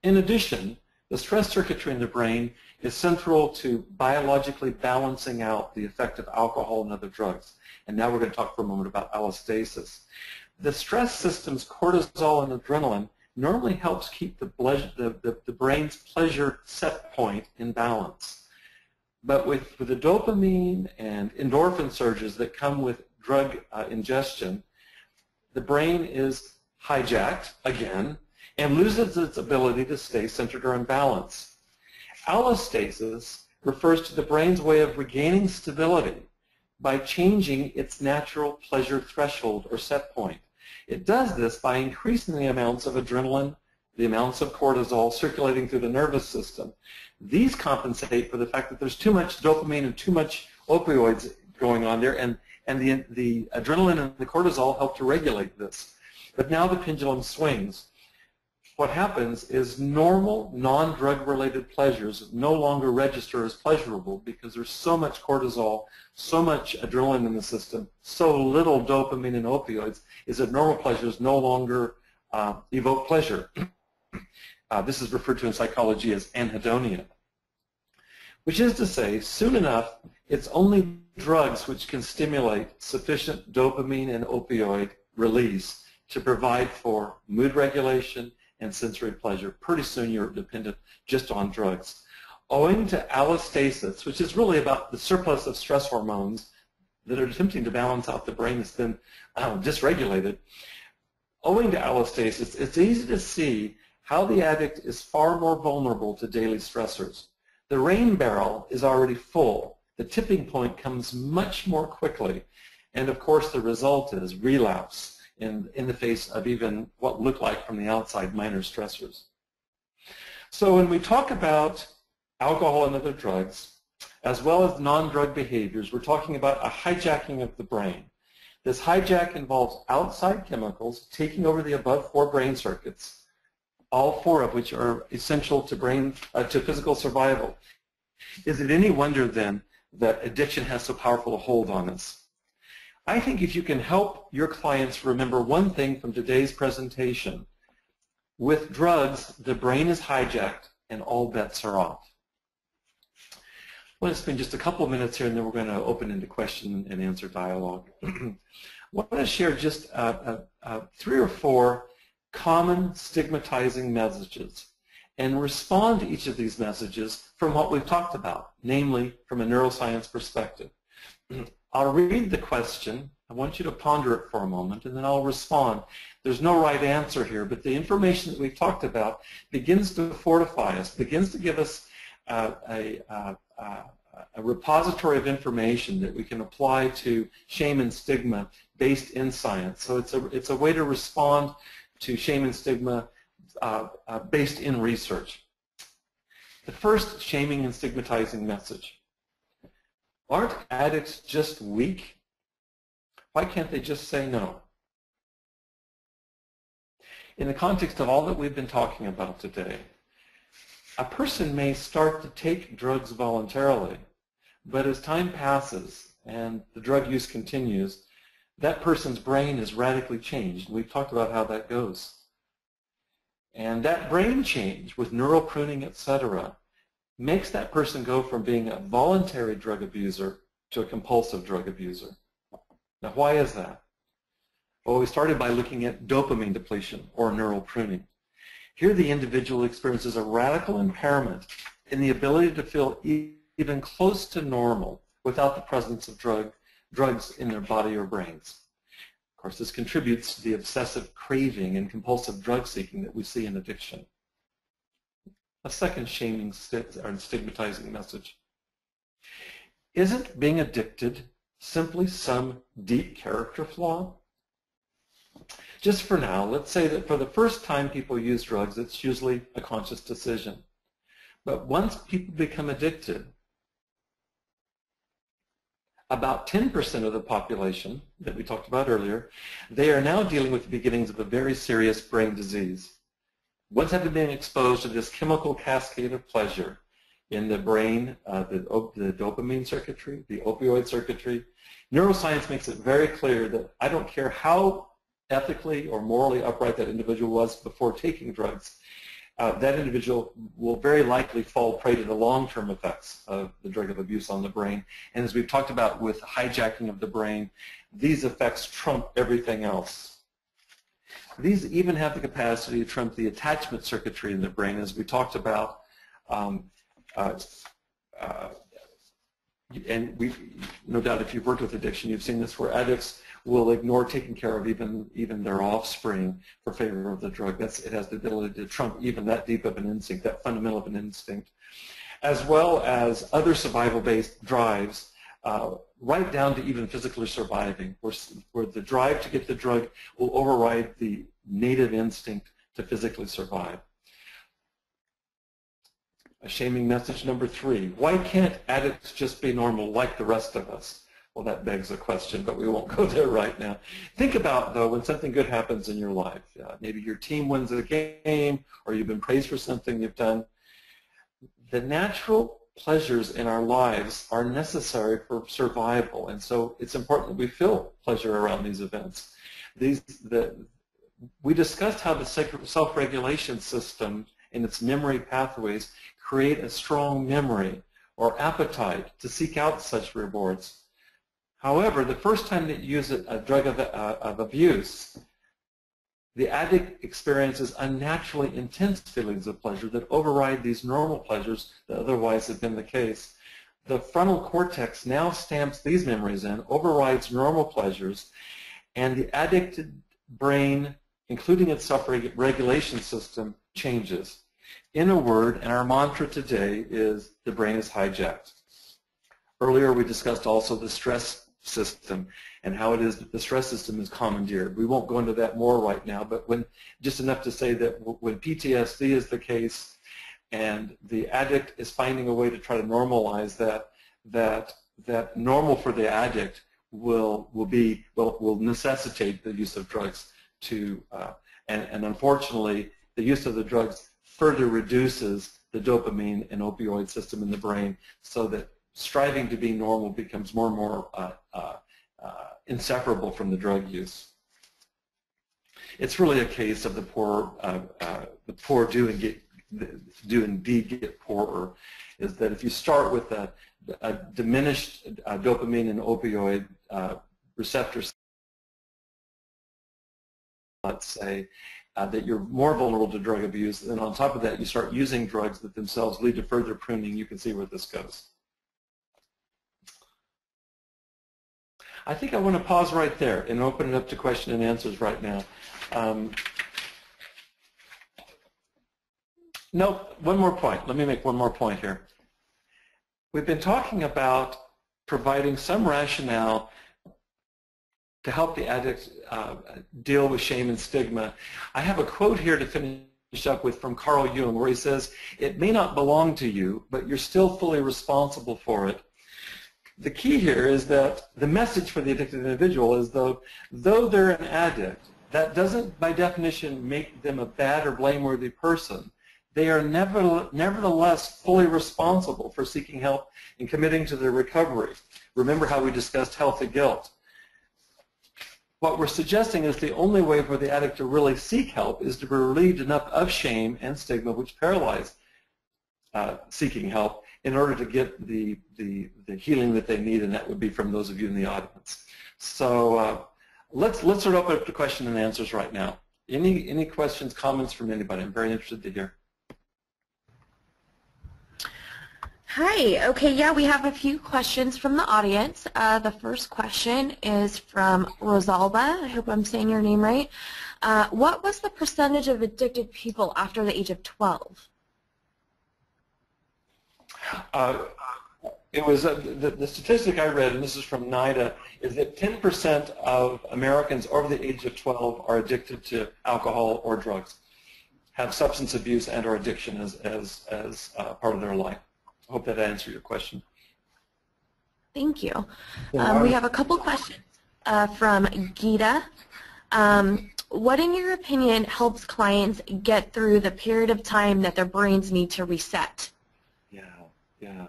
In addition, the stress circuitry in the brain is central to biologically balancing out the effect of alcohol and other drugs. And now we're going to talk for a moment about allostasis. The stress system's cortisol and adrenaline normally helps keep the brain's pleasure set point in balance. But with the dopamine and endorphin surges that come with drug ingestion, the brain is hijacked again and loses its ability to stay centered or in balance. Allostasis refers to the brain's way of regaining stability by changing its natural pleasure threshold or set point. It does this by increasing the amounts of adrenaline, the amounts of cortisol circulating through the nervous system. These compensate for the fact that there's too much dopamine and too much opioids going on there, and the adrenaline and the cortisol help to regulate this. But now the pendulum swings. What happens is normal, non-drug related pleasures no longer register as pleasurable because there's so much cortisol, so much adrenaline in the system, so little dopamine and opioids, is that normal pleasures no longer evoke pleasure. This is referred to in psychology as anhedonia. Which is to say, soon enough, it's only drugs which can stimulate sufficient dopamine and opioid release to provide for mood regulation and sensory pleasure. Pretty soon you're dependent just on drugs. Owing to allostasis, which is really about the surplus of stress hormones that are attempting to balance out the brain that's been dysregulated, owing to allostasis, it's easy to see how the addict is far more vulnerable to daily stressors. The rain barrel is already full. the tipping point comes much more quickly. And of course, the result is relapse in the face of even what look like from the outside minor stressors. So when we talk about alcohol and other drugs, as well as non-drug behaviors, we're talking about a hijacking of the brain. This hijack involves outside chemicals taking over the above 4 brain circuits, all 4 of which are essential to physical survival. Is it any wonder then that addiction has so powerful a hold on us? I think if you can help your clients remember one thing from today's presentation, with drugs, the brain is hijacked and all bets are off. I want to spend just a couple of minutes here and then we're going to open into question and answer dialogue. I want to share just 3 or 4 common stigmatizing messages and respond to each of these messages from what we've talked about, namely from a neuroscience perspective. I'll read the question. I want you to ponder it for a moment, and then I'll respond. There's no right answer here, but the information that we've talked about begins to fortify us, begins to give us a repository of information that we can apply to shame and stigma based in science. So it's a way to respond to shame and stigma based in research. The first shaming and stigmatizing message. Aren't addicts just weak? Why can't they just say no? In the context of all that we've been talking about today, a person may start to take drugs voluntarily, but as time passes and the drug use continues, that person's brain is radically changed. We've talked about how that goes. And that brain change with neural pruning, etc., makes that person go from being a voluntary drug abuser to a compulsive drug abuser. Now, why is that? Well, we started by looking at dopamine depletion or neural pruning. Here the individual experiences a radical impairment in the ability to feel even close to normal without the presence of drugs in their body or brains. Of course, this contributes to the obsessive craving and compulsive drug seeking that we see in addiction. A second shaming or stigmatizing message. Isn't being addicted simply some deep character flaw? Just for now, let's say that for the first time people use drugs, it's usually a conscious decision. But once people become addicted, about 10% of the population that we talked about earlier, they are now dealing with the beginnings of a very serious brain disease. Once having been exposed to this chemical cascade of pleasure in the brain, the dopamine circuitry, the opioid circuitry, neuroscience makes it very clear that I don't care how ethically or morally upright that individual was before taking drugs, that individual will very likely fall prey to the long-term effects of the drug of abuse on the brain. And as we've talked about with hijacking of the brain, these effects trump everything else. These even have the capacity to trump the attachment circuitry in the brain, as we talked about. And we've, no doubt if you've worked with addiction, you've seen this where addicts will ignore taking care of even their offspring for favor of the drug. It has the ability to trump even that deep of an instinct, that fundamental of an instinct, as well as other survival-based drives, right down to even physically surviving, where the drive to get the drug will override the native instinct to physically survive. A shaming message number 3. Why can't addicts just be normal like the rest of us? Well, that begs a question, but we won't go there right now. Think about, though, when something good happens in your life. Maybe your team wins a game, or you've been praised for something you've done. The natural pleasures in our lives are necessary for survival, and so it's important that we feel pleasure around these events. We discussed how the self-regulation system and its memory pathways create a strong memory or appetite to seek out such rewards. However, the first time that you use a drug of abuse, the addict experiences unnaturally intense feelings of pleasure that override these normal pleasures that otherwise have been the case. The frontal cortex now stamps these memories in, overrides normal pleasures, and the addicted brain, including its self-regulation system, changes. In a word, and our mantra today is the brain is hijacked. Earlier we discussed also the stress system and how it is that the stress system is commandeered. We won't go into that more right now, but just enough to say that when PTSD is the case and the addict is finding a way to try to normalize that normal for the addict will necessitate the use of drugs and unfortunately the use of the drugs further reduces the dopamine and opioid system in the brain, so that striving to be normal becomes more and more inseparable from the drug use. It's really a case of the poor do indeed get poorer. Is that if you start with a diminished dopamine and opioid receptors, let's say, that you're more vulnerable to drug abuse, and on top of that you start using drugs that themselves lead to further pruning. You can see where this goes. I think I want to pause right there and open it up to question and answers right now. No, one more point. Let me make one more point here. We've been talking about providing some rationale to help the addict deal with shame and stigma. I have a quote here to finish up with from Carl Jung, where he says, "It may not belong to you, but you're still fully responsible for it." The key here is that the message for the addicted individual is though they're an addict, that doesn't by definition make them a bad or blameworthy person. They are nevertheless fully responsible for seeking help and committing to their recovery. Remember how we discussed healthy guilt. What we're suggesting is the only way for the addict to really seek help is to be relieved enough of shame and stigma which paralyze seeking help in order to get the healing that they need, and that would be from those of you in the audience. So let's sort of open up to question and answers right now. Any questions, comments from anybody? I'm very interested to hear. Hi. Okay, yeah, we have a few questions from the audience. The first question is from Rosalba. I hope I'm saying your name right. What was the percentage of addicted people after the age of 12? It was the statistic I read, and this is from NIDA, is that 10% of Americans over the age of 12 are addicted to alcohol or drugs, have substance abuse and or addiction as part of their life. I hope that answered your question. Thank you. We have a couple questions from Geeta. What, in your opinion, helps clients get through the period of time that their brains need to reset? Yeah.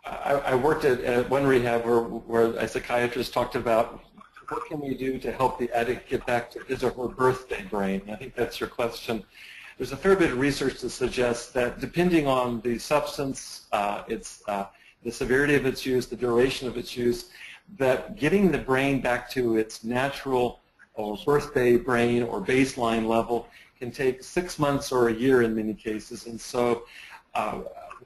I worked at one rehab where a psychiatrist talked about what can we do to help the addict get back to his or her birthday brain. I think that's your question. There's a fair bit of research that suggests that depending on the substance, the severity of its use, the duration of its use, that getting the brain back to its natural or birthday brain or baseline level can take 6 months or a year in many cases. And so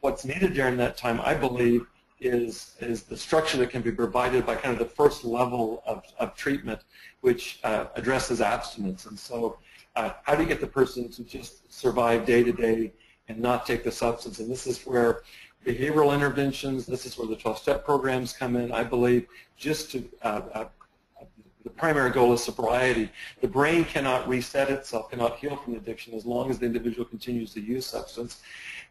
what's needed during that time, I believe, is the structure that can be provided by kind of the first level of treatment, which addresses abstinence. And so how do you get the person to just survive day to day and not take the substance? And this is where behavioral interventions, this is where the 12-step programs come in, I believe, just to the primary goal is sobriety. The brain cannot reset itself, cannot heal from addiction as long as the individual continues to use substance.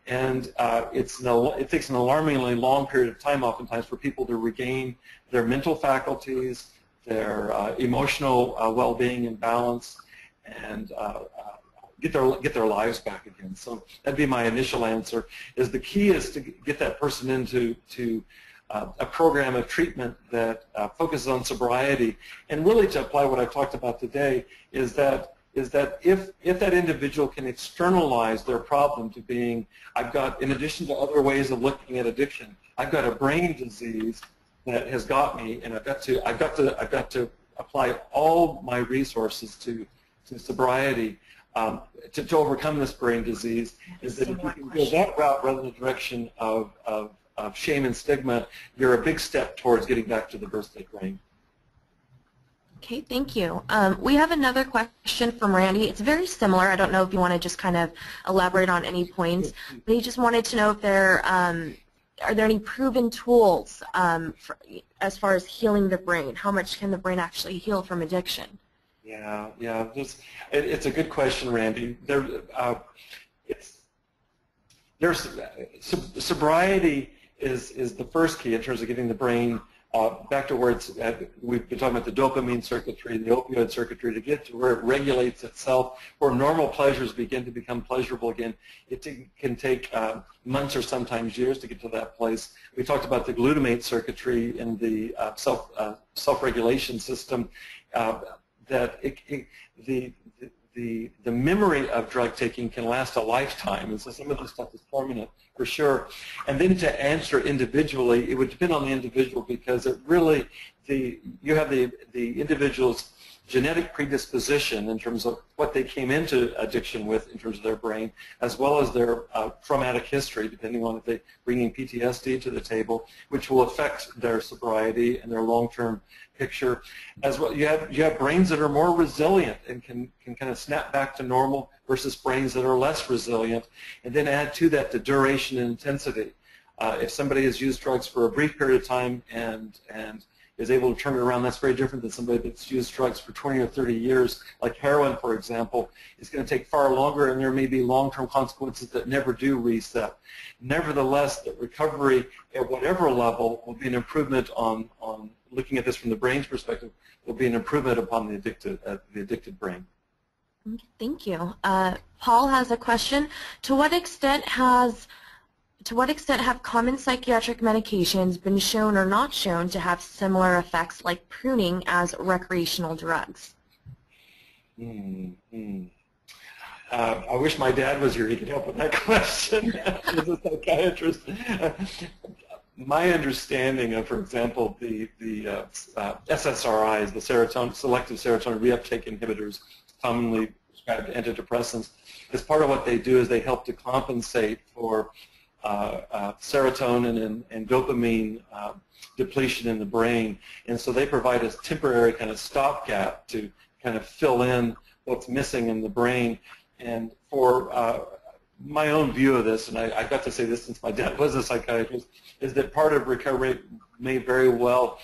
And it takes an alarmingly long period of time oftentimes for people to regain their mental faculties, their emotional well-being and balance, and get their lives back again. So that'd be my initial answer. Is the key is to get that person into a program of treatment that focuses on sobriety, and really to apply what I've talked about today is that if that individual can externalize their problem to being, I've got, in addition to other ways of looking at addiction, I've got a brain disease that has got me, and I've got to apply all my resources to sobriety to overcome this brain disease. Is that if you can go that route rather than the direction of shame and stigma, you're a big step towards getting back to the birthday brain. Okay, thank you. We have another question from Randy. It's very similar. I don't know if you want to just kind of elaborate on any points, but he just wanted to know if there are there any proven tools as far as healing the brain? How much can the brain actually heal from addiction? Yeah, yeah. It's a good question, Randy. Sobriety is the first key in terms of getting the brain back to where it's at. We've been talking about the dopamine circuitry, the opioid circuitry, to get to where it regulates itself, where normal pleasures begin to become pleasurable again. It can take months or sometimes years to get to that place. We talked about the glutamate circuitry in the self-regulation system. That the memory of drug taking can last a lifetime, and so some of this stuff is permanent for sure. And then to answer individually, it would depend on the individual, because it really, you have the individual's genetic predisposition in terms of what they came into addiction with in terms of their brain, as well as their traumatic history, depending on if they're bringing PTSD to the table, which will affect their sobriety and their long-term picture. As well, you have brains that are more resilient and can kind of snap back to normal versus brains that are less resilient. And then add to that the duration and intensity. If somebody has used drugs for a brief period of time and is able to turn it around, that's very different than somebody that's used drugs for 20 or 30 years, like heroin, for example. It's going to take far longer, and there may be long-term consequences that never do reset. Nevertheless, the recovery at whatever level will be an improvement on looking at this from the brain's perspective, will be an improvement upon the addicted brain. Thank you. Paul has a question. To what extent have common psychiatric medications been shown or not shown to have similar effects like pruning as recreational drugs? I wish my dad was here. He could help with that question as a psychiatrist. My understanding of, for example, the SSRIs, the selective serotonin reuptake inhibitors, commonly prescribed antidepressants, as part of what they do is they help to compensate for serotonin and dopamine depletion in the brain, and so they provide a temporary kind of stopgap to kind of fill in what's missing in the brain. And for my own view of this, and I got to say this since my dad was a psychiatrist, is that part of recovery may very well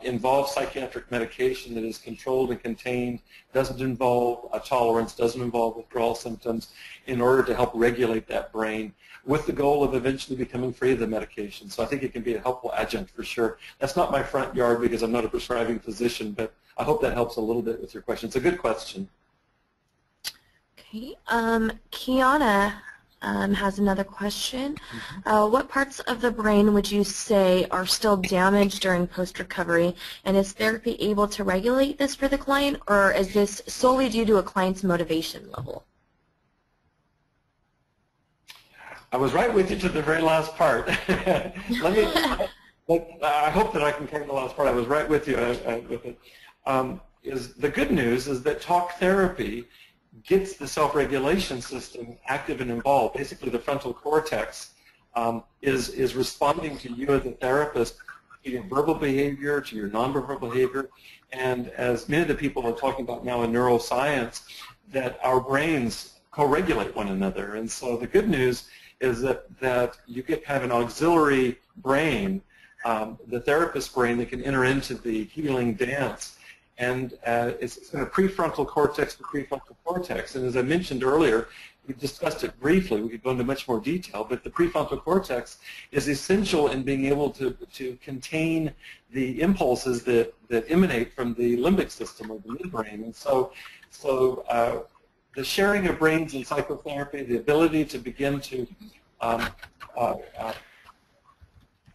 involve psychiatric medication that is controlled and contained, doesn't involve a tolerance, doesn't involve withdrawal symptoms, in order to help regulate that brain, with the goal of eventually becoming free of the medication. So I think it can be a helpful adjunct for sure. That's not my front yard because I'm not a prescribing physician, but I hope that helps a little bit with your question. It's a good question. Okay. Kiana has another question. What parts of the brain would you say are still damaged during post-recovery, and is therapy able to regulate this for the client, or is this solely due to a client's motivation level? I was right with you to the very last part. I hope that I can cover the last part. I was right with you with it. The good news is that talk therapy gets the self-regulation system active and involved. Basically, the frontal cortex is responding to you as a therapist, to your verbal behavior, to your nonverbal behavior, and as many of the people are talking about now in neuroscience, that our brains co-regulate one another. And so the good news is that you get kind of an auxiliary brain, the therapist brain, that can enter into the healing dance. And it's kind of prefrontal cortex to prefrontal cortex. And as I mentioned earlier, we discussed it briefly. We could go into much more detail, but the prefrontal cortex is essential in being able to contain the impulses that emanate from the limbic system or the midbrain. And so the sharing of brains in psychotherapy, the ability to begin to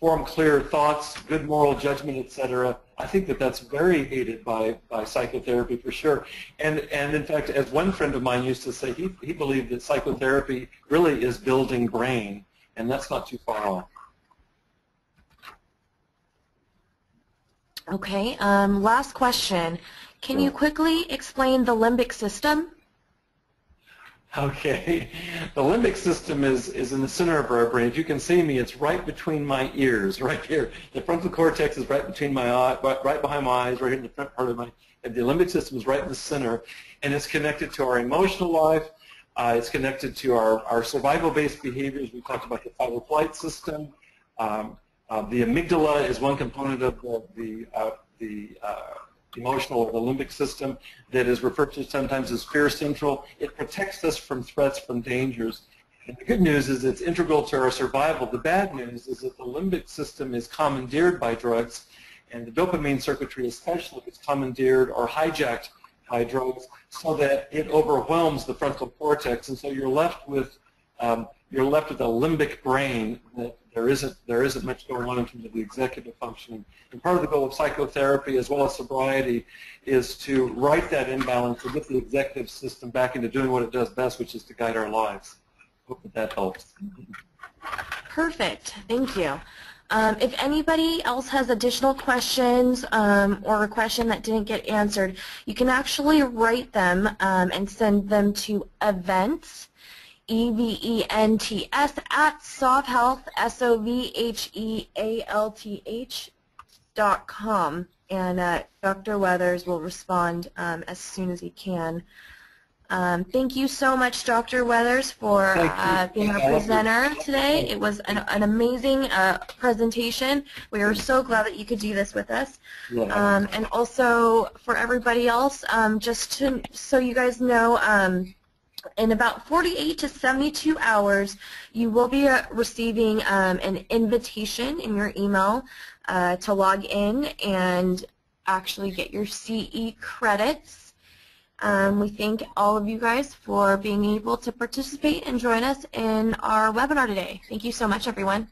form clear thoughts, good moral judgment, etc. I think that's very aided by psychotherapy for sure. And in fact, as one friend of mine used to say, he believed that psychotherapy really is building brain, and that's not too far off. Okay, last question. Can you quickly explain the limbic system? Okay, the limbic system is in the center of our brain. If you can see me, it's right between my ears, right here. The frontal cortex is right between my eye, right behind my eyes, right here in the front part of my head. The limbic system is right in the center, and it's connected to our emotional life. It's connected to our survival-based behaviors. We talked about the fight or flight system. The amygdala is one component of the emotional or the limbic system that is referred to sometimes as fear central. It protects us from threats, from dangers. And the good news is it's integral to our survival. The bad news is that the limbic system is commandeered by drugs, and the dopamine circuitry especially is commandeered or hijacked by drugs so that it overwhelms the frontal cortex, and so you're left with a limbic brain that there isn't much going on in terms of the executive functioning. And part of the goal of psychotherapy as well as sobriety is to right that imbalance and get the executive system back into doing what it does best, which is to guide our lives. Hope that helps. Perfect. Thank you. If anybody else has additional questions or a question that didn't get answered, you can actually write them and send them to events, EVENTS, at sovhealth, SOVHEALTH.com, and Dr. Weathers will respond as soon as he can. Thank you so much, Dr. Weathers, for being our presenter today. It was an amazing presentation. We are so glad that you could do this with us. Yeah. And also for everybody else, so you guys know, in about 48 to 72 hours, you will be receiving an invitation in your email to log in and actually get your CE credits. We thank all of you guys for being able to participate and join us in our webinar today. Thank you so much, everyone.